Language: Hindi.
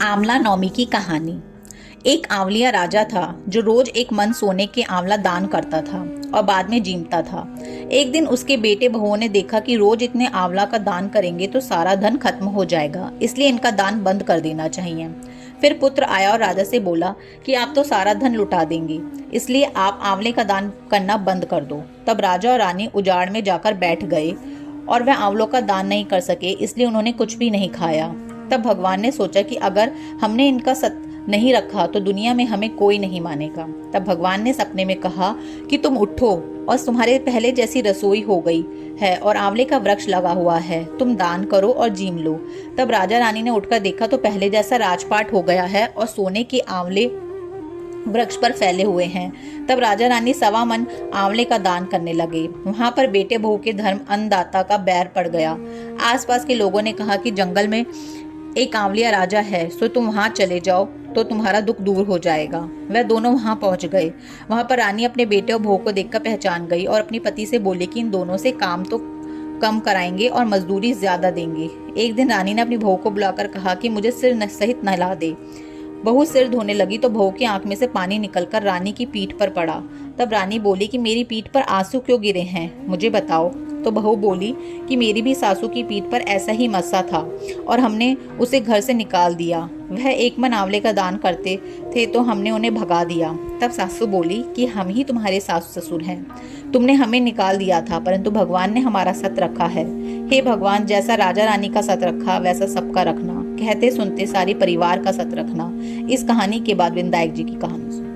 आंवला नौमी की कहानी। एक आंवलिया राजा था जो रोज एक मन सोने के आंवला दान करता था और बाद में जीमता था। एक दिन उसके बेटे बहुओं ने देखा कि रोज इतने आंवला का दान करेंगे तो सारा धन खत्म हो जाएगा, इसलिए इनका दान बंद कर देना चाहिए। फिर पुत्र आया और राजा से बोला कि आप तो सारा धन लुटा देंगे, इसलिए आप आंवले का दान करना बंद कर दो। तब राजा और रानी उजाड़ में जाकर बैठ गए और वह आंवलों का दान नहीं कर सके, इसलिए उन्होंने कुछ भी नहीं खाया। तब भगवान ने सोचा कि अगर हमने इनका सत नहीं रखा तो दुनिया में हमें कोई नहीं मानेगा। तब भगवान ने सपने में कहा कि तुम उठो और तुम्हारे पहले जैसी रसोई हो गई है और आंवले का वृक्ष लगा हुआ है, तुम दान करो और जीम लो। तब राजा रानी ने उठकर देखा तो पहले जैसा राजपाट हो गया है और सोने के आंवले वृक्ष पर फैले हुए हैं। तब राजा रानी 1.25 मन आंवले का दान करने लगे। वहां पर बेटे बहू के धर्म अन्नदाता का बैर पड़ गया। आसपास के लोगों ने कहा कि जंगल में एक आंवलिया राजा है, सो तुम वहां चले जाओ तो तुम्हारा दुख दूर हो जाएगा। वह दोनों वहां पहुंच गए। वहां पर रानी अपने बेटे और बहू को देखकर पहचान गई और अपने पति से बोली कि इन दोनों से काम तो कम कराएंगे और मजदूरी ज्यादा देंगे। एक दिन रानी ने अपनी बहू को बुलाकर कहा कि मुझे सिर सहित नहला दे। बहू सिर धोने लगी तो बहू की आंख में से पानी निकलकर रानी की पीठ पर पड़ा। तब रानी बोली कि मेरी पीठ पर आंसू क्यों गिरे हैं, मुझे बताओ। तो बहू बोली कि मेरी भी सासू की पीठ पर ऐसा ही मस्सा था और हमने उसे घर से निकाल दिया। वह 1 मन आंवले का दान करते थे तो हमने उन्हें भगा दिया। तब सासू बोली कि हम ही तुम्हारे सासू ससुर हैं, तुमने हमें निकाल दिया था परंतु भगवान ने हमारा सत रखा है। हे भगवान, जैसा राजा रानी का सत रखा वैसा सबका रखना, कहते सुनते सारे परिवार का सत रखना। इस कहानी के बाद विनायक जी की कहानी सुनो।